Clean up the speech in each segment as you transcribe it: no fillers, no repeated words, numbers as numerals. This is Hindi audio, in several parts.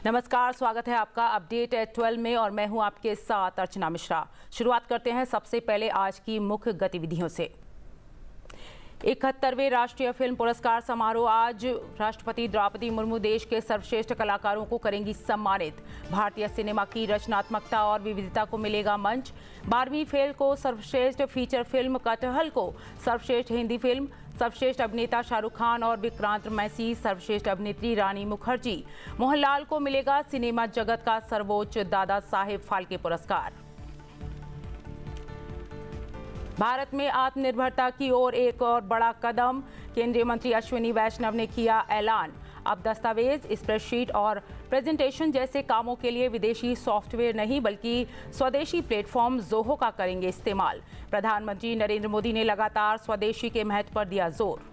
नमस्कार, स्वागत है आपका अपडेट एट 12 में और मैं हूं आपके साथ अर्चना मिश्रा। शुरुआत करते हैं सबसे पहले आज की मुख्य गतिविधियों से। 71वें राष्ट्रीय फिल्म पुरस्कार समारोह आज। राष्ट्रपति द्रौपदी मुर्मू देश के सर्वश्रेष्ठ कलाकारों को करेंगी सम्मानित। भारतीय सिनेमा की रचनात्मकता और विविधता को मिलेगा मंच। 12वीं फेल को सर्वश्रेष्ठ फीचर फिल्म, कटहल को सर्वश्रेष्ठ हिंदी फिल्म, सर्वश्रेष्ठ अभिनेता शाहरुख खान और विक्रांत मैसी, सर्वश्रेष्ठ अभिनेत्री रानी मुखर्जी। मोहनलाल को मिलेगा सिनेमा जगत का सर्वोच्च दादा साहेब फाल्के पुरस्कार। भारत में आत्मनिर्भरता की ओर एक और बड़ा कदम। केंद्रीय मंत्री अश्विनी वैष्णव ने किया ऐलान। अब दस्तावेज, स्प्रेडशीट और प्रेजेंटेशन जैसे कामों के लिए विदेशी सॉफ्टवेयर नहीं बल्कि स्वदेशी प्लेटफॉर्म जोहो का करेंगे इस्तेमाल। प्रधानमंत्री नरेंद्र मोदी ने लगातार स्वदेशी के महत्व पर दिया जोर।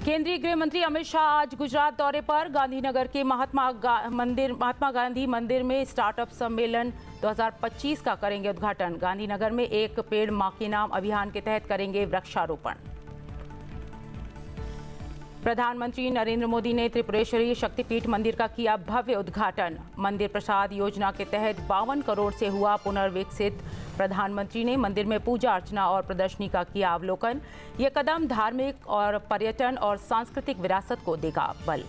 केंद्रीय गृह मंत्री अमित शाह आज गुजरात दौरे पर। गांधीनगर के महात्मा गांधी मंदिर में स्टार्टअप सम्मेलन 2025 का करेंगे उद्घाटन। गांधीनगर में एक पेड़ मां के नाम अभियान के तहत करेंगे वृक्षारोपण। प्रधानमंत्री नरेंद्र मोदी ने त्रिपुरेश्वरी शक्तिपीठ मंदिर का किया भव्य उद्घाटन। मंदिर प्रसाद योजना के तहत 52 करोड़ से हुआ पुनर्विकसित। प्रधानमंत्री ने मंदिर में पूजा अर्चना और प्रदर्शनी का किया अवलोकन। ये कदम धार्मिक और पर्यटन और सांस्कृतिक विरासत को देगा बल।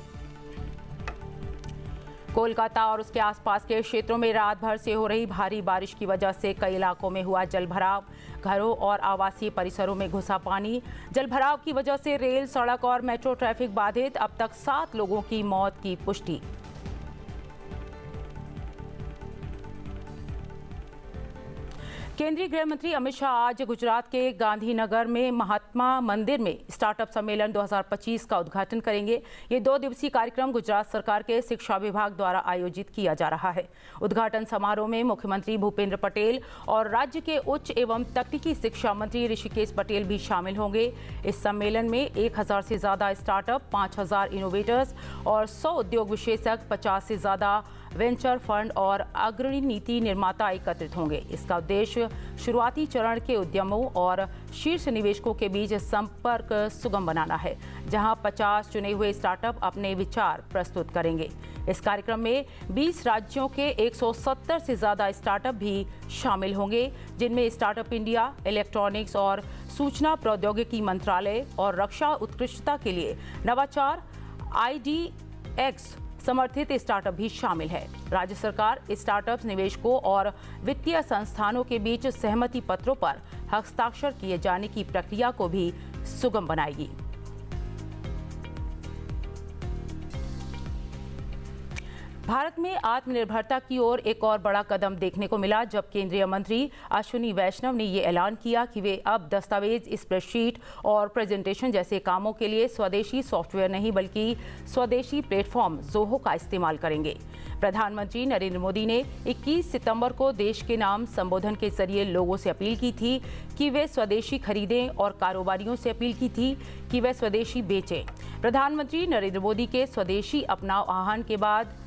कोलकाता और उसके आसपास के क्षेत्रों में रात भर से हो रही भारी बारिश की वजह से कई इलाकों में हुआ जलभराव। घरों और आवासीय परिसरों में घुसा पानी। जलभराव की वजह से रेल, सड़क और मेट्रो ट्रैफिक बाधित। अब तक 7 लोगों की मौत की पुष्टि। केंद्रीय गृह मंत्री अमित शाह आज गुजरात के गांधीनगर में महात्मा मंदिर में स्टार्टअप सम्मेलन 2025 का उद्घाटन करेंगे। ये 2 दिवसीय कार्यक्रम गुजरात सरकार के शिक्षा विभाग द्वारा आयोजित किया जा रहा है। उद्घाटन समारोह में मुख्यमंत्री भूपेंद्र पटेल और राज्य के उच्च एवं तकनीकी शिक्षा मंत्री ऋषिकेश पटेल भी शामिल होंगे। इस सम्मेलन में 1000 से ज्यादा स्टार्टअप, 5000 इनोवेटर्स और 100 उद्योग विशेषज्ञ, 50 से ज्यादा वेंचर फंड और अग्रणी नीति निर्माता एकत्रित होंगे। इसका उद्देश्य शुरुआती चरण के उद्यमों और शीर्ष निवेशकों के बीच संपर्क सुगम बनाना है, जहां 50 चुने हुए स्टार्टअप अपने विचार प्रस्तुत करेंगे। इस कार्यक्रम में 20 राज्यों के 170 से ज्यादा स्टार्टअप भी शामिल होंगे, जिनमें स्टार्टअप इंडिया, इलेक्ट्रॉनिक्स और सूचना प्रौद्योगिकी मंत्रालय और रक्षा उत्कृष्टता के लिए नवाचार IDX समर्थित स्टार्टअप भी शामिल है। राज्य सरकार स्टार्टअप निवेशकों और वित्तीय संस्थानों के बीच सहमति पत्रों पर हस्ताक्षर किए जाने की प्रक्रिया को भी सुगम बनाएगी। भारत में आत्मनिर्भरता की ओर एक और बड़ा कदम देखने को मिला जब केंद्रीय मंत्री अश्विनी वैष्णव ने ये ऐलान किया कि वे अब दस्तावेज, स्प्रेडशीट और प्रेजेंटेशन जैसे कामों के लिए स्वदेशी सॉफ्टवेयर नहीं बल्कि स्वदेशी प्लेटफॉर्म जोहो का इस्तेमाल करेंगे। प्रधानमंत्री नरेंद्र मोदी ने 21 सितंबर को देश के नाम संबोधन के जरिए लोगों से अपील की थी कि वे स्वदेशी खरीदें और कारोबारियों से अपील की थी कि वे स्वदेशी बेचें। प्रधानमंत्री नरेंद्र मोदी के स्वदेशी अपनाओ आह्वान के बाद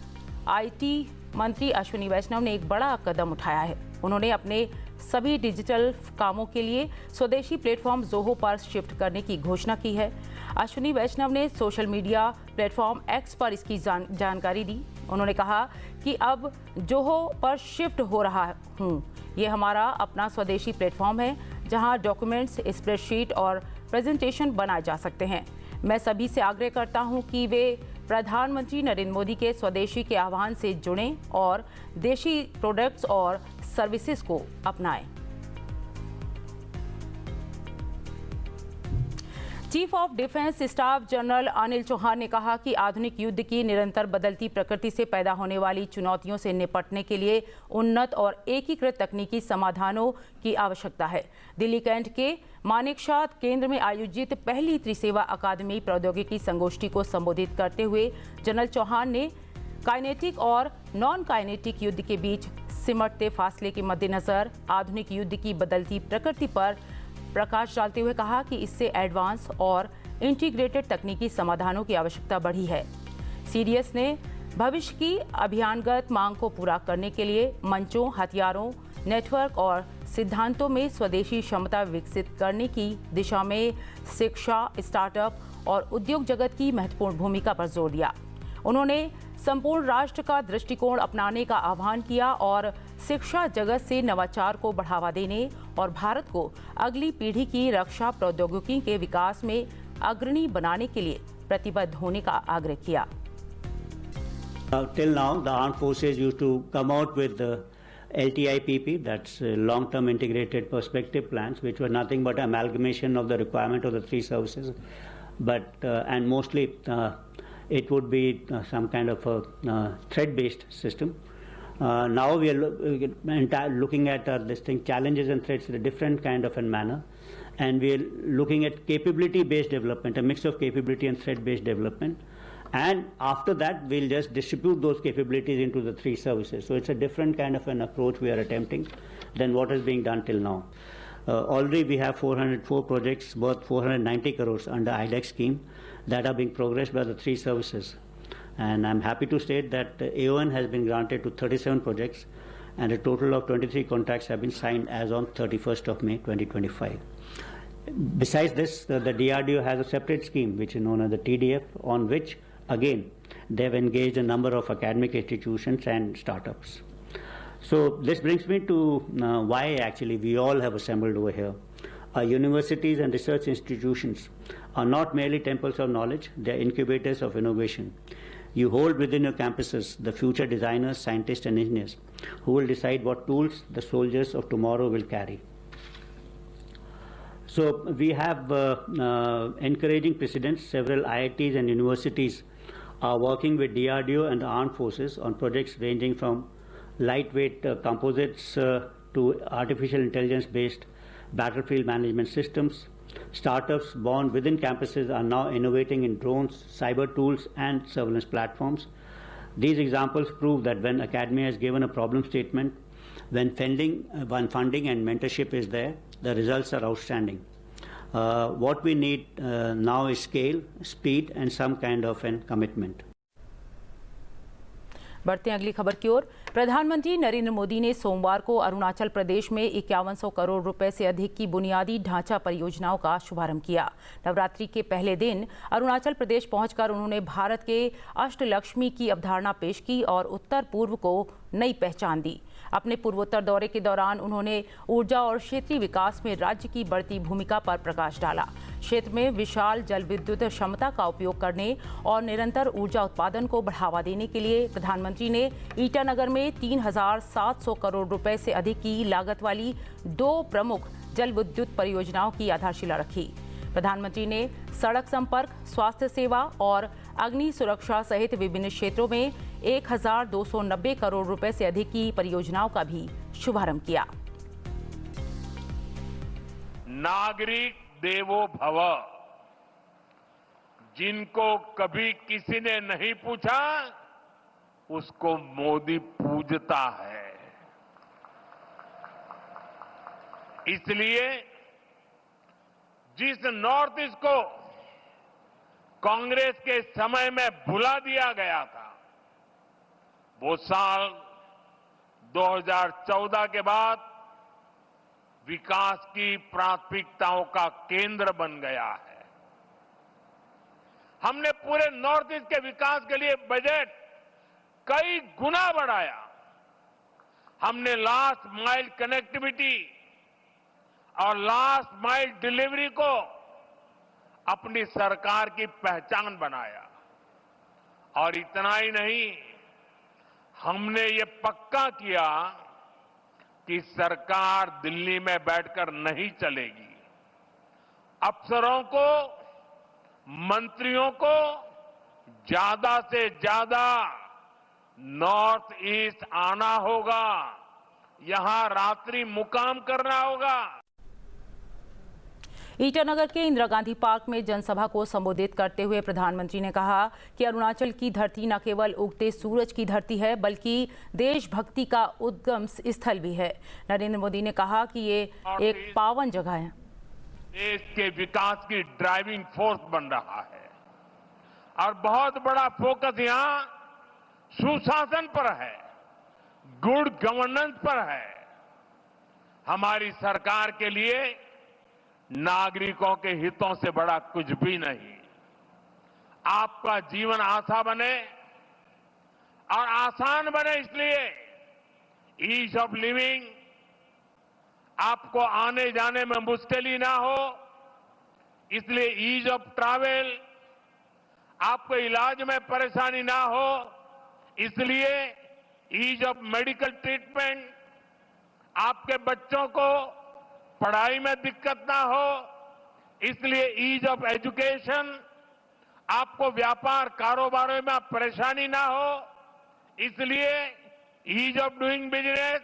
IT मंत्री अश्विनी वैष्णव ने एक बड़ा कदम उठाया है। उन्होंने अपने सभी डिजिटल कामों के लिए स्वदेशी प्लेटफॉर्म जोहो पर शिफ्ट करने की घोषणा की है। अश्विनी वैष्णव ने सोशल मीडिया प्लेटफॉर्म X पर इसकी जानकारी दी। उन्होंने कहा कि अब जोहो पर शिफ्ट हो रहा हूँ। ये हमारा अपना स्वदेशी प्लेटफॉर्म है जहाँ डॉक्यूमेंट्स, स्प्रेडशीट और प्रेजेंटेशन बनाए जा सकते हैं। मैं सभी से आग्रह करता हूँ कि वे प्रधानमंत्री नरेंद्र मोदी के स्वदेशी के आह्वान से जुड़ें और देशी प्रोडक्ट्स और सर्विसेज को अपनाएं। Chief of Defence Staff General Anil Chauhan ने कहा कि आधुनिक युद्ध की निरंतर बदलती प्रकृति से पैदा होने वाली चुनौतियों से निपटने के लिए उन्नत और एकीकृत तकनीकी समाधानों की आवश्यकता है। दिल्ली कैंट के मानेकशॉ केंद्र में आयोजित पहली त्रिसेवा अकादमी प्रौद्योगिकी संगोष्ठी को संबोधित करते हुए जनरल चौहान ने काइनेटिक और नॉन काइनेटिक युद्ध के बीच सिमटते फासले के मद्देनजर आधुनिक युद्ध की बदलती प्रकृति पर प्रकाश डालते हुए कहा कि इससे एडवांस और इंटीग्रेटेड तकनीकी समाधानों की आवश्यकता बढ़ी है। सीडीएस ने भविष्य की अभियानगत मांग को पूरा करने के लिए मंचों, हथियारों, नेटवर्क और सिद्धांतों में स्वदेशी क्षमता विकसित करने की दिशा में शिक्षा, स्टार्टअप और उद्योग जगत की महत्वपूर्ण भूमिका पर जोर दिया। उन्होंने संपूर्ण राष्ट्र का दृष्टिकोण अपनाने का आह्वान किया और शिक्षा जगत से नवाचार को बढ़ावा देने और भारत को अगली पीढ़ी की रक्षा प्रौद्योगिकी के विकास में अग्रणी बनाने के लिए प्रतिबद्ध होने का आग्रह किया। Till now, the armed forces used to come out with the LTIPP, that's long-term integrated perspective plans, which were nothing but amalgamation of the requirement of the three services, but and mostly it would be some kind of a threat-based system. Now we are looking at this thing, challenges and threats in a different kind of a manner, and we are looking at capability-based development, a mix of capability and threat-based development. And after that, we'll just distribute those capabilities into the three services. So it's a different kind of an approach we are attempting than what is being done till now. Already we have 404 projects worth 490 crores under IDEX scheme that are being progressed by the three services. And I'm happy to state that AON has been granted to 37 projects and a total of 23 contracts have been signed as on 31st of May 2025. Besides this, the DRDO has a separate scheme which is known as the TDF, on which again they have engaged a number of academic institutions and startups. So this brings me to why actually we all have assembled over here. Our universities and research institutions are not merely temples of knowledge, they are incubators of innovation. You hold within your campuses the future designers, scientists and engineers who will decide what tools the soldiers of tomorrow will carry. So we have encouraging precedents. Several IITs and universities are working with DRDO and the armed forces on projects ranging from lightweight composites to artificial intelligence-based battlefield management systems. Startups born within campuses are now innovating in drones, cyber tools and surveillance platforms. These examples prove that when academia is given a problem statement, when funding and mentorship is there, the results are outstanding. What we need now is scale, speed and some kind of a commitment. बढ़ते हैं अगली खबर की ओर। प्रधानमंत्री नरेंद्र मोदी ने सोमवार को अरुणाचल प्रदेश में 5100 करोड़ रुपए से अधिक की बुनियादी ढांचा परियोजनाओं का शुभारंभ किया। नवरात्रि के पहले दिन अरुणाचल प्रदेश पहुंचकर उन्होंने भारत के अष्टलक्ष्मी की अवधारणा पेश की और उत्तर पूर्व को नई पहचान दी। अपने पूर्वोत्तर दौरे के दौरान उन्होंने ऊर्जा और क्षेत्रीय विकास में राज्य की बढ़ती भूमिका पर प्रकाश डाला। क्षेत्र में विशाल जल विद्युत क्षमता का उपयोग करने और निरंतर ऊर्जा उत्पादन को बढ़ावा देने के लिए प्रधानमंत्री ने ईटानगर में 3700 करोड़ रुपए से अधिक की लागत वाली 2 प्रमुख जल विद्युत परियोजनाओं की आधारशिला रखी। प्रधानमंत्री ने सड़क संपर्क, स्वास्थ्य सेवा और अग्नि सुरक्षा सहित विभिन्न क्षेत्रों में 1290 करोड़ रुपए से अधिक की परियोजनाओं का भी शुभारंभ किया। नागरिक देवो भव, जिनको कभी किसी ने नहीं पूछा उसको मोदी पूजता है। इसलिए जिस नॉर्थ ईस्ट को कांग्रेस के समय में भुला दिया गया था, वो साल 2014 के बाद विकास की प्राथमिकताओं का केंद्र बन गया है। हमने पूरे नॉर्थ ईस्ट के विकास के लिए बजट कई गुना बढ़ाया। हमने लास्ट माइल कनेक्टिविटी और लास्ट माइल डिलीवरी को अपनी सरकार की पहचान बनाया। और इतना ही नहीं, हमने ये पक्का किया कि सरकार दिल्ली में बैठकर नहीं चलेगी। अफसरों को, मंत्रियों को ज्यादा से ज्यादा नॉर्थ ईस्ट आना होगा, यहां रात्रि मुकाम करना होगा। ईटानगर के इंदिरा गांधी पार्क में जनसभा को संबोधित करते हुए प्रधानमंत्री ने कहा कि अरुणाचल की धरती न केवल उगते सूरज की धरती है बल्कि देशभक्ति का उद्गम स्थल भी है। नरेंद्र मोदी ने कहा कि ये एक पावन जगह है। देश के विकास की ड्राइविंग फोर्स बन रहा है और बहुत बड़ा फोकस यहाँ सुशासन पर है, गुड गवर्नेंस पर है। हमारी सरकार के लिए नागरिकों के हितों से बड़ा कुछ भी नहीं। आपका जीवन आसान बने, और आसान बने, इसलिए ईज ऑफ लिविंग, आपको आने जाने में मुश्किल ना हो, इसलिए ईज ऑफ ट्रैवल, आपको इलाज में परेशानी ना हो, इसलिए ईज ऑफ मेडिकल ट्रीटमेंट, आपके बच्चों को पढ़ाई में दिक्कत ना हो, इसलिए ईज ऑफ एजुकेशन, आपको व्यापार कारोबार में परेशानी ना हो, इसलिए ईज ऑफ डूइंग बिजनेस।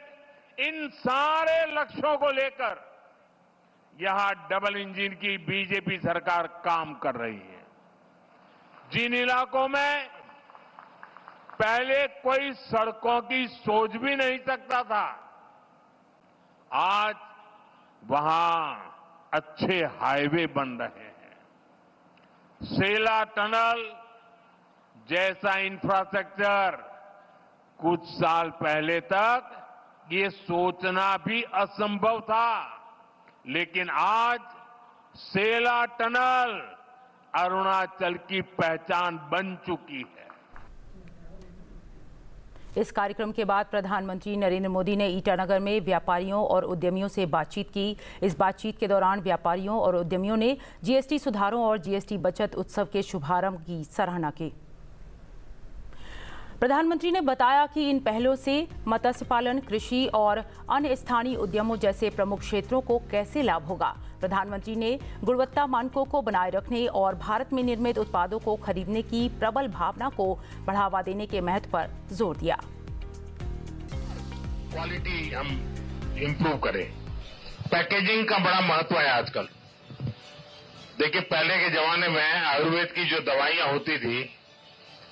इन सारे लक्ष्यों को लेकर यहां डबल इंजन की बीजेपी सरकार काम कर रही है। जिन इलाकों में पहले कोई सड़कों की सोच भी नहीं सकता था, आज वहां अच्छे हाईवे बन रहे हैं। सेला टनल जैसा इंफ्रास्ट्रक्चर कुछ साल पहले तक ये सोचना भी असंभव था, लेकिन आज सेला टनल अरुणाचल की पहचान बन चुकी है। इस कार्यक्रम के बाद प्रधानमंत्री नरेंद्र मोदी ने ईटानगर में व्यापारियों और उद्यमियों से बातचीत की। इस बातचीत के दौरान व्यापारियों और उद्यमियों ने जीएसटी सुधारों और जीएसटी बचत उत्सव के शुभारंभ की सराहना की। प्रधानमंत्री ने बताया कि इन पहलों से मत्स्य पालन, कृषि और अन्य स्थानीय उद्यमों जैसे प्रमुख क्षेत्रों को कैसे लाभ होगा। प्रधानमंत्री ने गुणवत्ता मानकों को बनाए रखने और भारत में निर्मित उत्पादों को खरीदने की प्रबल भावना को बढ़ावा देने के महत्व पर जोर दिया। क्वालिटी हम इंप्रूव करें, पैकेजिंग का बड़ा महत्व है आजकल। देखिए, पहले के जमाने में आयुर्वेद की जो दवाइयां होती थी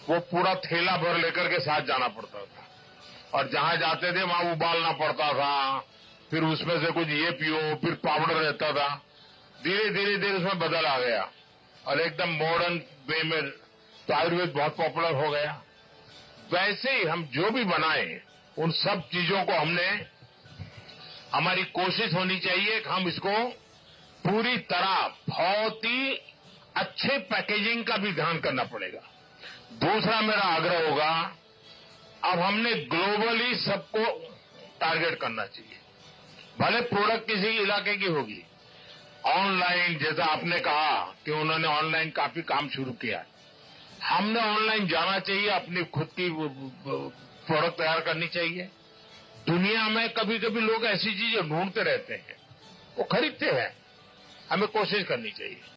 वो पूरा थैला भर लेकर के साथ जाना पड़ता था, और जहां जाते थे वहां उबालना पड़ता था, फिर उसमें से कुछ ये पियो, फिर पाउडर रहता था। धीरे धीरे उसमें बदल आ गया और एकदम मॉडर्न वे में तो आयुर्वेद बहुत पॉपुलर हो गया। वैसे ही हम जो भी बनाए उन सब चीजों को हमारी कोशिश होनी चाहिए कि हम इसको पूरी तरह बहुत ही अच्छे पैकेजिंग का भी ध्यान करना पड़ेगा। दूसरा मेरा आग्रह होगा, अब हमने ग्लोबली सबको टारगेट करना चाहिए। भले प्रोडक्ट किसी इलाके की होगी, ऑनलाइन जैसा आपने कहा कि उन्होंने ऑनलाइन काफी काम शुरू किया, हमने ऑनलाइन जाना चाहिए, अपनी खुद की प्रोडक्ट तैयार करनी चाहिए। दुनिया में कभी कभी लोग ऐसी चीजें ढूंढते रहते हैं, वो खरीदते हैं, हमें कोशिश करनी चाहिए।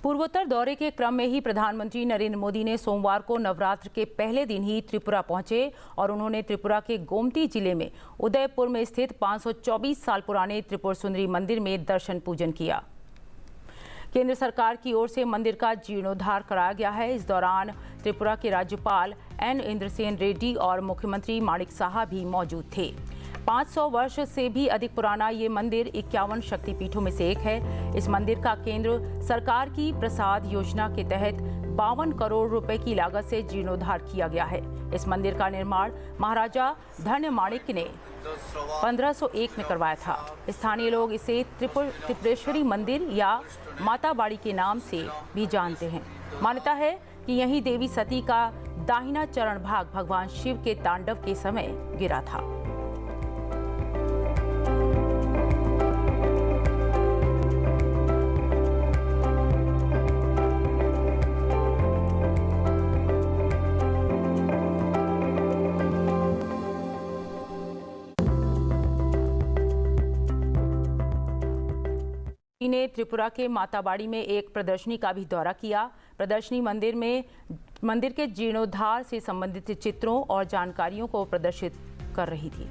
पूर्वोत्तर दौरे के क्रम में ही प्रधानमंत्री नरेंद्र मोदी ने सोमवार को नवरात्र के पहले दिन ही त्रिपुरा पहुंचे और उन्होंने त्रिपुरा के गोमती जिले में उदयपुर में स्थित 524 साल पुराने त्रिपुर सुंदरी मंदिर में दर्शन पूजन किया। केंद्र सरकार की ओर से मंदिर का जीर्णोद्धार कराया गया है। इस दौरान त्रिपुरा के राज्यपाल एन इंद्रसेन रेड्डी और मुख्यमंत्री माणिक साहा भी मौजूद थे। 500 वर्ष से भी अधिक पुराना ये मंदिर 51 शक्तिपीठों में से एक है। इस मंदिर का केंद्र सरकार की प्रसाद योजना के तहत 52 करोड़ रुपए की लागत से जीर्णोद्धार किया गया है। इस मंदिर का निर्माण महाराजा धन्य माणिक ने 1501 में करवाया था। स्थानीय लोग इसे त्रिपुरेश्वरी मंदिर या माता बाड़ी के नाम से भी जानते हैं। मान्यता है कि यही देवी सती का दाहिना चरण भाग भगवान शिव के तांडव के समय गिरा था। ने त्रिपुरा के माताबाड़ी में एक प्रदर्शनी का भी दौरा किया। प्रदर्शनी मंदिर के जीर्णोद्धार से संबंधित चित्रों और जानकारियों को प्रदर्शित कर रही थी।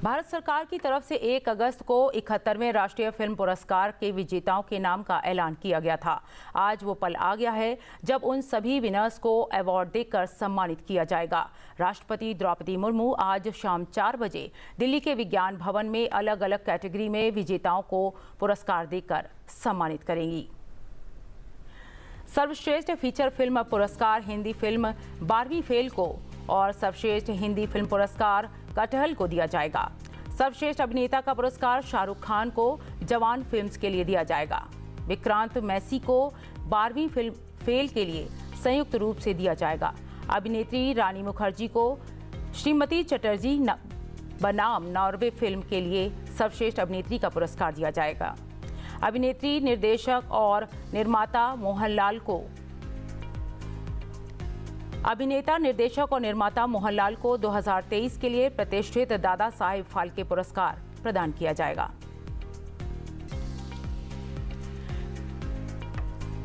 भारत सरकार की तरफ से 1 अगस्त को 71वें राष्ट्रीय फिल्म पुरस्कार के विजेताओं के नाम का ऐलान किया गया था। आज वो पल आ गया है जब उन सभी विनर्स को अवार्ड देकर सम्मानित किया जाएगा। राष्ट्रपति द्रौपदी मुर्मू आज शाम 4 बजे दिल्ली के विज्ञान भवन में अलग अलग कैटेगरी में विजेताओं को पुरस्कार देकर सम्मानित करेंगी। सर्वश्रेष्ठ फीचर फिल्म पुरस्कार हिंदी फिल्म 12वीं फेल को और सर्वश्रेष्ठ हिंदी फिल्म पुरस्कार कटहल को दिया जाएगा। सर्वश्रेष्ठ अभिनेता का पुरस्कार शाहरुख खान को जवान फिल्म्स के लिए दिया जाएगा। विक्रांत मैसी को 12वीं फिल्म फेल के लिए संयुक्त रूप से दिया जाएगा। अभिनेत्री रानी मुखर्जी को श्रीमती चटर्जी बनाम नॉर्वे फिल्म के लिए सर्वश्रेष्ठ अभिनेत्री का पुरस्कार दिया जाएगा। अभिनेत्री निर्देशक और निर्माता मोहनलाल को 2023 के लिए प्रतिष्ठित दादा साहेब फाल्के पुरस्कार प्रदान किया जाएगा।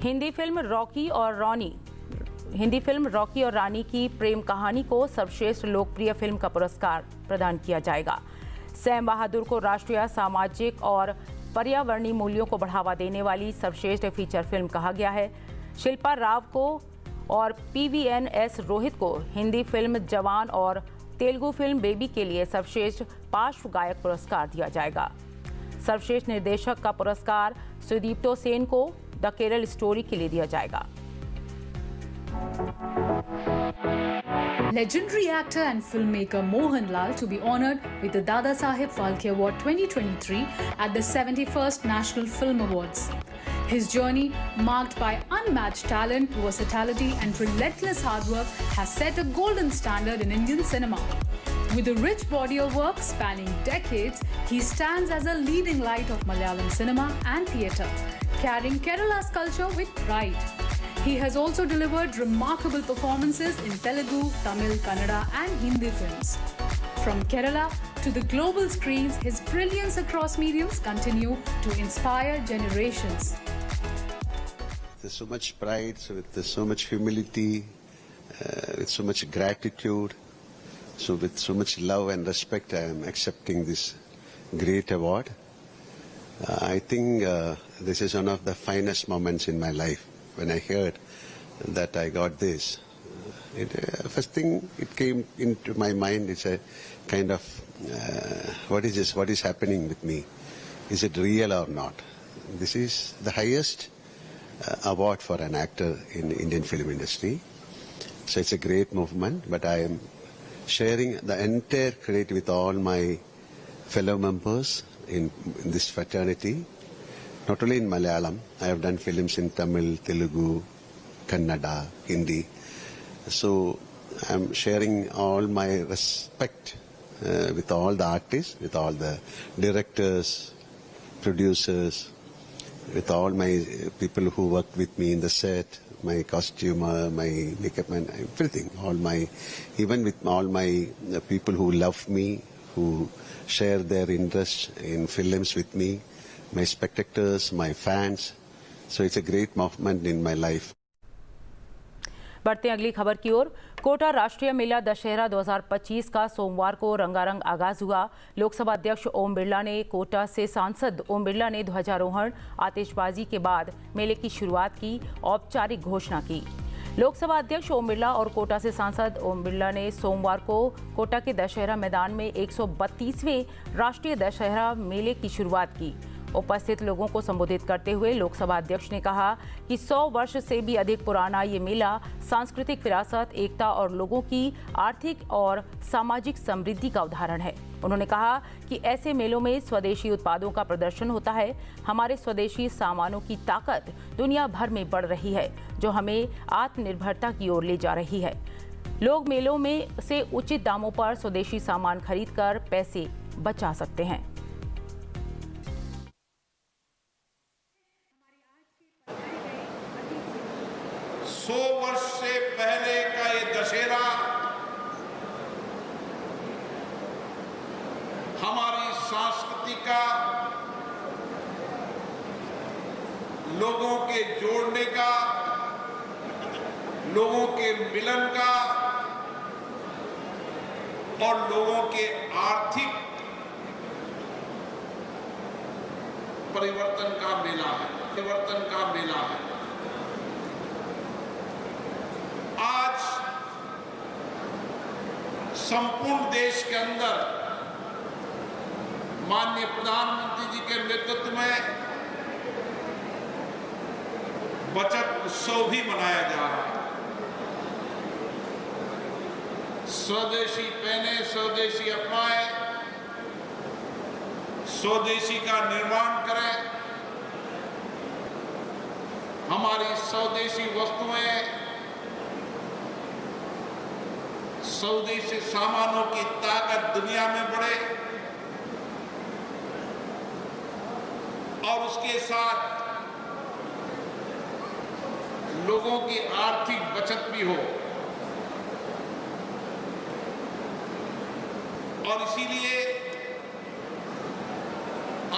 हिंदी फिल्म रॉकी और रानी की प्रेम कहानी को सर्वश्रेष्ठ लोकप्रिय फिल्म का पुरस्कार प्रदान किया जाएगा। सैम बहादुर को राष्ट्रीय, सामाजिक और पर्यावरणीय मूल्यों को बढ़ावा देने वाली सर्वश्रेष्ठ फीचर फिल्म कहा गया है। शिल्पा राव को और PVNS रोहित को हिंदी फिल्म जवान और तेलुगु फिल्म बेबी के लिए सर्वश्रेष्ठ पार्श्व गायक पुरस्कार दिया जाएगा। सर्वश्रेष्ठ निर्देशक का पुरस्कार सुदीप्तो सेन को द केरल स्टोरी के लिए दिया जाएगा। Legendary actor and filmmaker Mohanlal to be honored with the Dada Saheb Phalke Award 2023 at the 71st National Film Awards. His journey, marked by unmatched talent, versatility and relentless hard work, has set a golden standard in Indian cinema. With a rich body of work spanning decades, he stands as a leading light of Malayalam cinema and theatre, carrying Kerala's culture with pride. He has also delivered remarkable performances in Telugu, Tamil, Kannada and Hindi films. From Kerala to the global screens, his brilliance across mediums continue to inspire generations. There's so much pride, with so much humility, with so much gratitude, so with so much love and respect, I am accepting this great award. I think this is one of the finest moments in my life. When I heard that I got this, first thing it came into my mind is a kind of, what is this? What is happening with me? Is it real or not? This is the highest award for an actor in the Indian film industry. So it's a great movement, but I am sharing the entire credit with all my fellow members in this fraternity. Not only in Malayalam, I have done films in Tamil, Telugu, Kannada, Hindi. So I'm sharing all my respect with all the artists, with all the directors, producers, with all my people who work with me in the set, my costumer, my makeup man, everything. Even with all my people who love me, who share their interest in films with me, my spectators, my fans. So it's a great movement in my life. बढ़ते हैं अगली खबर की ओर। कोटा राष्ट्रीय मेला दशहरा 2025 का सोमवार को रंगारंग आगाज हुआ। लोकसभा अध्यक्ष ओम बिरला ने कोटा से सांसद ओम बिरला ने ध्वजारोहण, आतिशबाजी के बाद मेले की शुरुआत की औपचारिक घोषणा की। लोकसभा अध्यक्ष ओम बिरला और कोटा से सांसद ओम बिरला ने सोमवार को कोटा के दशहरा मैदान में 132वें राष्ट्रीय दशहरा मेले की शुरुआत की। उपस्थित लोगों को संबोधित करते हुए लोकसभा अध्यक्ष ने कहा कि 100 वर्ष से भी अधिक पुराना ये मेला सांस्कृतिक विरासत, एकता और लोगों की आर्थिक और सामाजिक समृद्धि का उदाहरण है। उन्होंने कहा कि ऐसे मेलों में स्वदेशी उत्पादों का प्रदर्शन होता है। हमारे स्वदेशी सामानों की ताकत दुनिया भर में बढ़ रही है, जो हमें आत्मनिर्भरता की ओर ले जा रही है। लोग मेलों में से उचित दामों पर स्वदेशी सामान खरीदकर पैसे बचा सकते हैं। 100 वर्ष से पहले का ये दशहरा हमारी संस्कृति का, लोगों के जोड़ने का, लोगों के मिलन का और लोगों के आर्थिक परिवर्तन का मेला है। आज संपूर्ण देश के अंदर माननीय प्रधानमंत्री जी के नेतृत्व में बचत उत्सव भी मनाया जा रहा है। स्वदेशी पहने, स्वदेशी अपनाए, स्वदेशी का निर्माण करें, हमारी स्वदेशी वस्तुएं, स्वदेशी सामानों की ताकत दुनिया में बढ़े और उसके साथ लोगों की आर्थिक बचत भी हो। और इसीलिए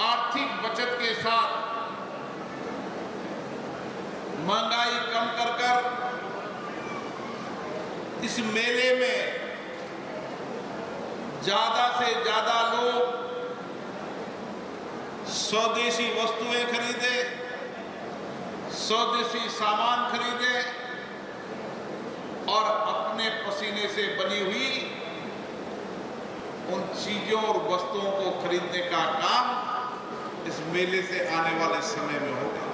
आर्थिक बचत के साथ महंगाई कम कर इस मेले में ज्यादा से ज्यादा लोग स्वदेशी वस्तुएं खरीदे, स्वदेशी सामान खरीदे और अपने पसीने से बनी हुई उन चीजों और वस्तुओं को खरीदने का काम इस मेले से आने वाले समय में होगा।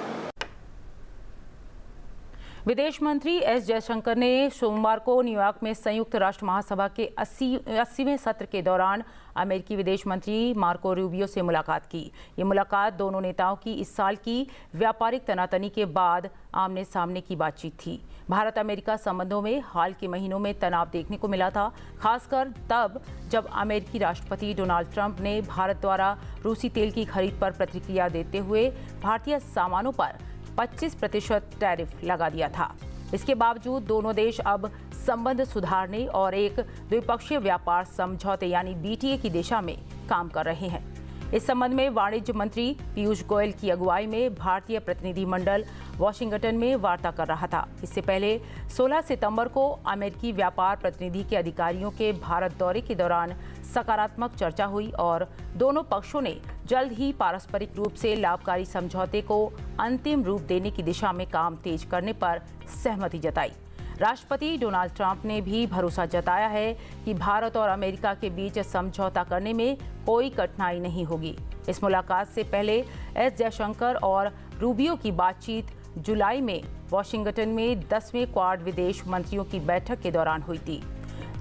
विदेश मंत्री एस जयशंकर ने सोमवार को न्यूयॉर्क में संयुक्त राष्ट्र महासभा के 80वें सत्र के दौरान अमेरिकी विदेश मंत्री मार्को रूबियो से मुलाकात की। ये मुलाकात दोनों नेताओं की इस साल की व्यापारिक तनातनी के बाद आमने सामने की बातचीत थी। भारत अमेरिका संबंधों में हाल के महीनों में तनाव देखने को मिला था, खासकर तब जब अमेरिकी राष्ट्रपति डोनाल्ड ट्रंप ने भारत द्वारा रूसी तेल की खरीद पर प्रतिक्रिया देते हुए भारतीय सामानों पर 25% टैरिफ लगा दिया था। इसके बावजूद दोनों देश अब संबंध सुधारने और एक द्विपक्षीय व्यापार समझौते यानी BTA की दिशा में काम कर रहे हैं। इस संबंध में वाणिज्य मंत्री पीयूष गोयल की अगुवाई में भारतीय प्रतिनिधिमंडल वॉशिंगटन में वार्ता कर रहा था। इससे पहले 16 सितंबर को अमेरिकी व्यापार प्रतिनिधि के अधिकारियों के भारत दौरे के दौरान सकारात्मक चर्चा हुई और दोनों पक्षों ने जल्द ही पारस्परिक रूप से लाभकारी समझौते को अंतिम रूप देने की दिशा में काम तेज करने पर सहमति जताई। राष्ट्रपति डोनाल्ड ट्रंप ने भी भरोसा जताया है कि भारत और अमेरिका के बीच समझौता करने में कोई कठिनाई नहीं होगी। इस मुलाकात से पहले एस जयशंकर और रूबियो की बातचीत जुलाई में वॉशिंगटन में 10वें क्वाड विदेश मंत्रियों की बैठक के दौरान हुई थी।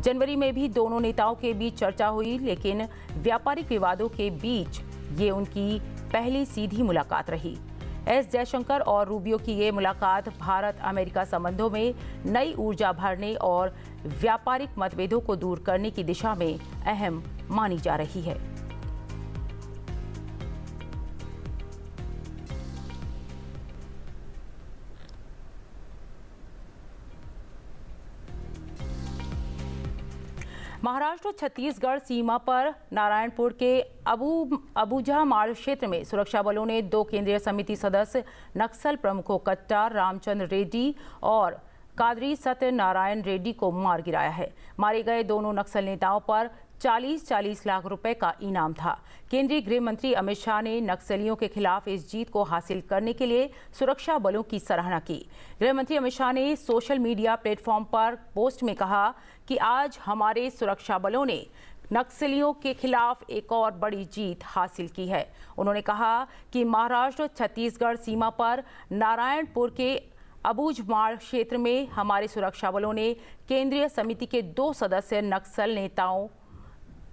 जनवरी में भी दोनों नेताओं के बीच चर्चा हुई, लेकिन व्यापारिक विवादों के बीच ये उनकी पहली सीधी मुलाकात रही। एस जयशंकर और रूबियो की ये मुलाकात भारत अमेरिका संबंधों में नई ऊर्जा भरने और व्यापारिक मतभेदों को दूर करने की दिशा में अहम मानी जा रही है। महाराष्ट्र छत्तीसगढ़ सीमा पर नारायणपुर के अबूझा मार्ग क्षेत्र में सुरक्षा बलों ने 2 केंद्रीय समिति सदस्य नक्सल प्रमुखों कट्टा रामचंद्र रेड्डी और कादरी सत्यनारायण रेड्डी को मार गिराया है। मारे गए दोनों नक्सल नेताओं पर 40-40 लाख रुपए का इनाम था। केंद्रीय गृह मंत्री अमित शाह ने नक्सलियों के खिलाफ इस जीत को हासिल करने के लिए सुरक्षा बलों की सराहना की। गृह मंत्री अमित शाह ने सोशल मीडिया प्लेटफॉर्म पर पोस्ट में कहा कि आज हमारे सुरक्षा बलों ने नक्सलियों के खिलाफ एक और बड़ी जीत हासिल की है। उन्होंने कहा कि महाराष्ट्र छत्तीसगढ़ सीमा पर नारायणपुर के अबूझमाड़ क्षेत्र में हमारे सुरक्षा बलों ने केंद्रीय समिति के 2 सदस्य नक्सल नेताओं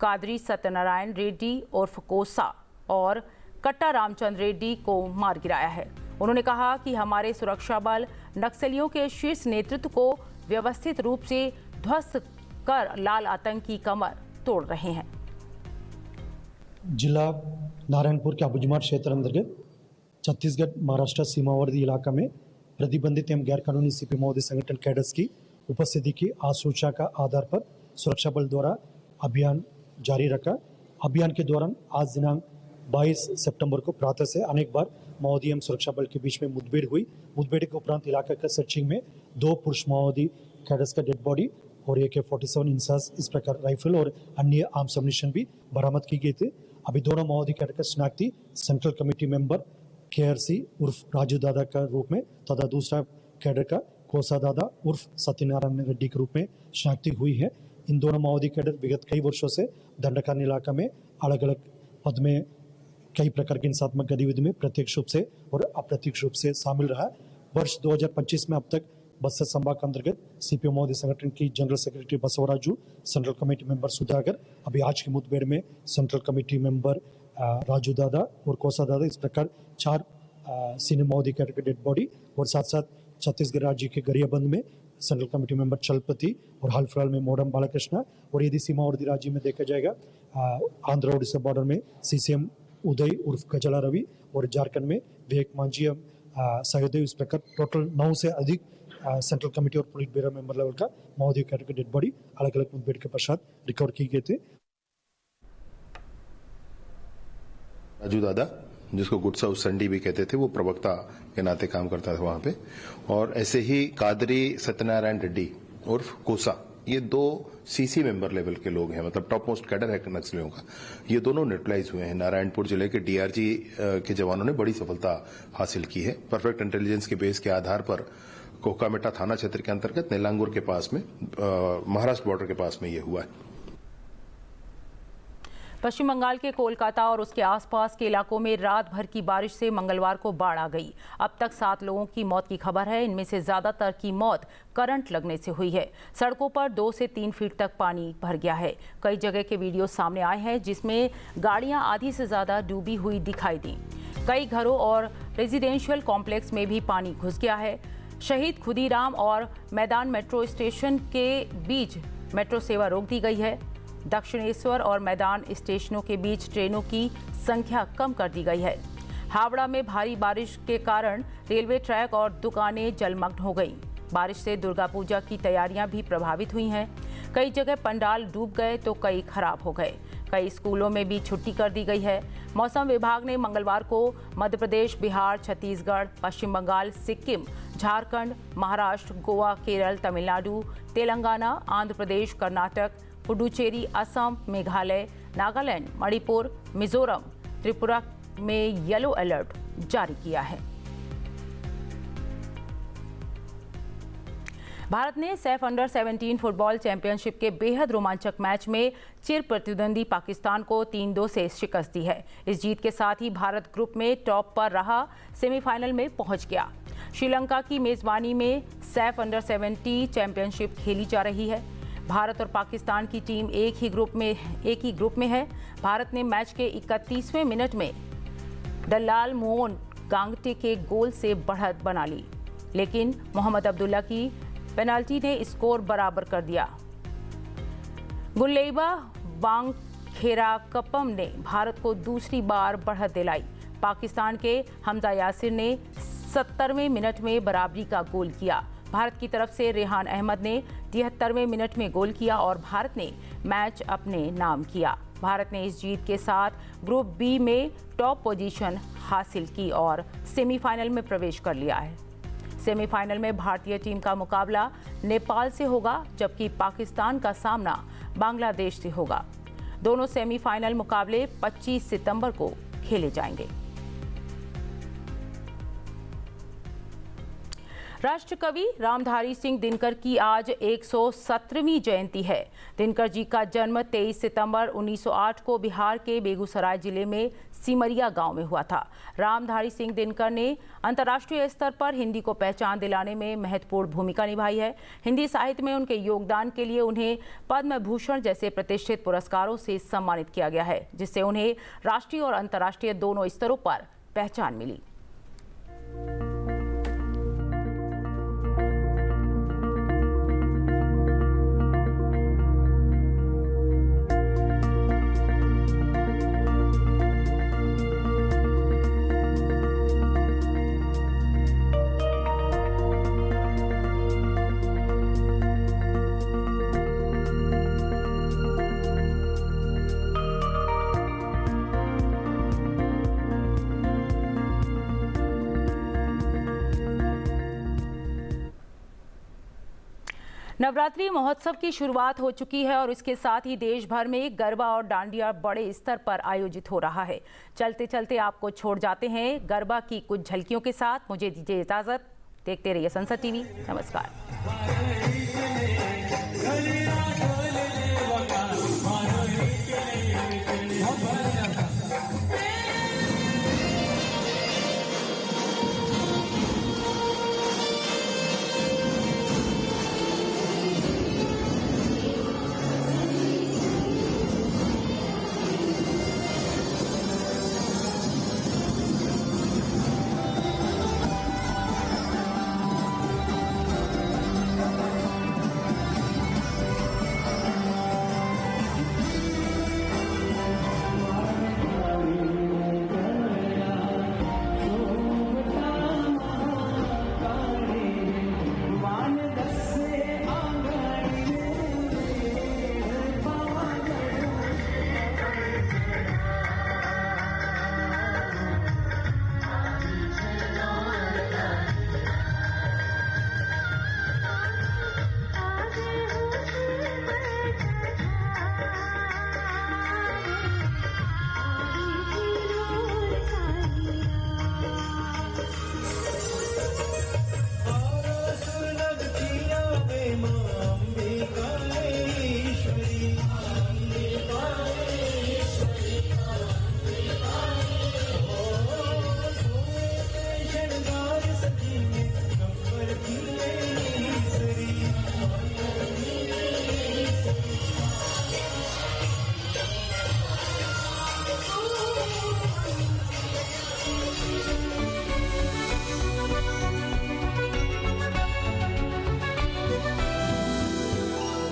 कादरी सत्यनारायण रेड्डी उर्फ कोसा और कट्टा रामचंद्र रेड्डी को मार गिराया है। उन्होंने कहा कि हमारे सुरक्षा बल नक्सलियों के शीर्ष नेतृत्व को व्यवस्थित रूप से ध्वस्त कर लाल आतंक की कमर तोड़ रहे हैं। जिला नारायणपुर के अबूझमाड़ क्षेत्र अंतर्गत छत्तीसगढ़ महाराष्ट्र सीमावर्ती इलाका में प्रतिबंधित एवं गैर कानूनी सीपी महोदय संगठन कैडर्स की उपस्थिति की आसूचना का आधार पर सुरक्षा बल द्वारा अभियान जारी रखा। अभियान के दौरान आज दिनांक 22 सितंबर को प्रातः से अनेक बार माओवादी एवं सुरक्षा बल के बीच में मुठभेड़ हुई। मुठभेड़ के उपरांत इलाका का सर्चिंग में 2 पुरुष माओवादी कैडर्स का डेड बॉडी और AK-47 इंसास इस प्रकार राइफल और अन्य आर्म्स एम्युनिशन भी बरामद की गई थी। अभी दोनों माओवादी कैडर का शनाख्ती सेंट्रल कमेटी मेंबर KRC उर्फ राजू दादा का रूप में तथा दूसरा कैडर का कोसा दादा उर्फ सत्यनारायण रेड्डी के रूप में शनाख्ती हुई है। इन दोनों माओवादी कैडर विगत कई वर्षों से दंडकारण्य इलाका में अलग अलग पद में कई प्रकार की हिंसात्मक गतिविधि में प्रत्यक्ष रूप से और अप्रत्यक्ष रूप से शामिल रहा। वर्ष 2025 में अब तक बस्तर संभाग के अंतर्गत CPO महोदय संगठन की general secretary Basavaraju, central committee member Sudhakar, अभी आज की मुठभेड़ में सेंट्रल कमेटी मेंबर राजू दादा और कोसा दादा, इस प्रकार 4 सीनियर महोदय का डेड बॉडी और साथ साथ छत्तीसगढ़ राज्य के गरियाबंद में सेंट्रल कमेटी मेंबर चलपति और हाल फिलहाल में मोडम बालाकृष्णा, और यदि सीमावर्ती राज्य में देखा जाएगा आंध्र ओडिशा बॉर्डर में सीसीएम उदय उर्फ गजला रवि और झारखंड में विवेक मांझियम सहदेव, इस प्रकार टोटल 9 से अधिक सेंट्रल कमेटी और पोलिट ब्यूरो मेंबर लेवल का महोदय का डेड बॉडी अलग अलग मुठभेड़ के पश्चात रिकवर किए गए थे। राजू दादा, जिसको गुड्स हाउस संडी भी कहते थे, वो प्रवक्ता के नाते काम करता था वहां पे, और ऐसे ही कादरी सत्यनारायण रेड्डी उर्फ कोसा, ये 2 सीसी मेंबर लेवल के लोग हैं, मतलब टॉप मोस्ट कैडर है नक्सलियों का। ये दोनों न्यूट्रलाइज हुए हैं। नारायणपुर जिले के डीआरजी के जवानों ने बड़ी सफलता हासिल की है। परफेक्ट इंटेलिजेंस के बेस के आधार पर कोकामेटा थाना क्षेत्र के अंतर्गत नीलांगुर के पास में, महाराष्ट्र बॉर्डर के पास में ये हुआ है। पश्चिम बंगाल के कोलकाता और उसके आसपास के इलाकों में रात भर की बारिश से मंगलवार को बाढ़ आ गई। अब तक 7 लोगों की मौत की खबर है। इनमें से ज्यादातर की मौत करंट लगने से हुई है। सड़कों पर 2 से 3 फीट तक पानी भर गया है। कई जगह के वीडियो सामने आए हैं जिसमें गाड़ियां आधी से ज्यादा डूबी हुई दिखाई दी। कई घरों और रेजिडेंशियल कॉम्प्लेक्स में भी पानी घुस गया है। शहीद खुदीराम और मैदान मेट्रो स्टेशन के बीच मेट्रो सेवा रोक दी गई है। दक्षिणेश्वर और मैदान स्टेशनों के बीच ट्रेनों की संख्या कम कर दी गई है। हावड़ा में भारी बारिश के कारण रेलवे ट्रैक और दुकानें जलमग्न हो गई। बारिश से दुर्गा पूजा की तैयारियां भी प्रभावित हुई हैं। कई जगह पंडाल डूब गए तो कई खराब हो गए। कई स्कूलों में भी छुट्टी कर दी गई है। मौसम विभाग ने मंगलवार को मध्य प्रदेश, बिहार, छत्तीसगढ़, पश्चिम बंगाल, सिक्किम, झारखंड, महाराष्ट्र, गोवा, केरल, तमिलनाडु, तेलंगाना, आंध्र प्रदेश, कर्नाटक, पुडुचेरी, असम, मेघालय, नागालैंड, मणिपुर, मिजोरम, त्रिपुरा में येलो अलर्ट जारी किया है। भारत ने सैफ अंडर 17 फुटबॉल चैंपियनशिप के बेहद रोमांचक मैच में चिर प्रतिद्वंदी पाकिस्तान को 3-2 से शिकस्त दी है। इस जीत के साथ ही भारत ग्रुप में टॉप पर रहा, सेमीफाइनल में पहुंच गया। श्रीलंका की मेजबानी में सैफ अंडर 17 चैंपियनशिप खेली जा रही है। भारत और पाकिस्तान की टीम एक ही ग्रुप में है। भारत ने मैच के 31वें मिनट में दलाल मोहन गांगटे के गोल से बढ़त बना ली, लेकिन मोहम्मद अब्दुल्ला की पेनाल्टी ने स्कोर बराबर कर दिया। गुल्लेबा वांगखेराकपम ने भारत को दूसरी बार बढ़त दिलाई। पाकिस्तान के हमजा यासिर ने 70वें मिनट में बराबरी का गोल किया। भारत की तरफ से रेहान अहमद ने 73वें मिनट में गोल किया और भारत ने मैच अपने नाम किया। भारत ने इस जीत के साथ ग्रुप बी में टॉप पोजीशन हासिल की और सेमीफाइनल में प्रवेश कर लिया है। सेमीफाइनल में भारतीय टीम का मुकाबला नेपाल से होगा, जबकि पाकिस्तान का सामना बांग्लादेश से होगा। दोनों सेमीफाइनल मुकाबले 25 सितंबर को खेले जाएंगे। राष्ट्रकवि रामधारी सिंह दिनकर की आज 117वीं जयंती है। दिनकर जी का जन्म 23 सितंबर 1908 को बिहार के बेगूसराय जिले में सिमरिया गांव में हुआ था। रामधारी सिंह दिनकर ने अंतर्राष्ट्रीय स्तर पर हिंदी को पहचान दिलाने में महत्वपूर्ण भूमिका निभाई है। हिंदी साहित्य में उनके योगदान के लिए उन्हें पद्म भूषण जैसे प्रतिष्ठित पुरस्कारों से सम्मानित किया गया है, जिससे उन्हें राष्ट्रीय और अंतर्राष्ट्रीय दोनों स्तरों पर पहचान मिली। नवरात्रि महोत्सव की शुरुआत हो चुकी है और इसके साथ ही देश भर में गरबा और डांडिया बड़े स्तर पर आयोजित हो रहा है। चलते चलते आपको छोड़ जाते हैं गरबा की कुछ झलकियों के साथ। मुझे दीजिए इजाजत। देखते रहिए संसद टीवी। नमस्कार।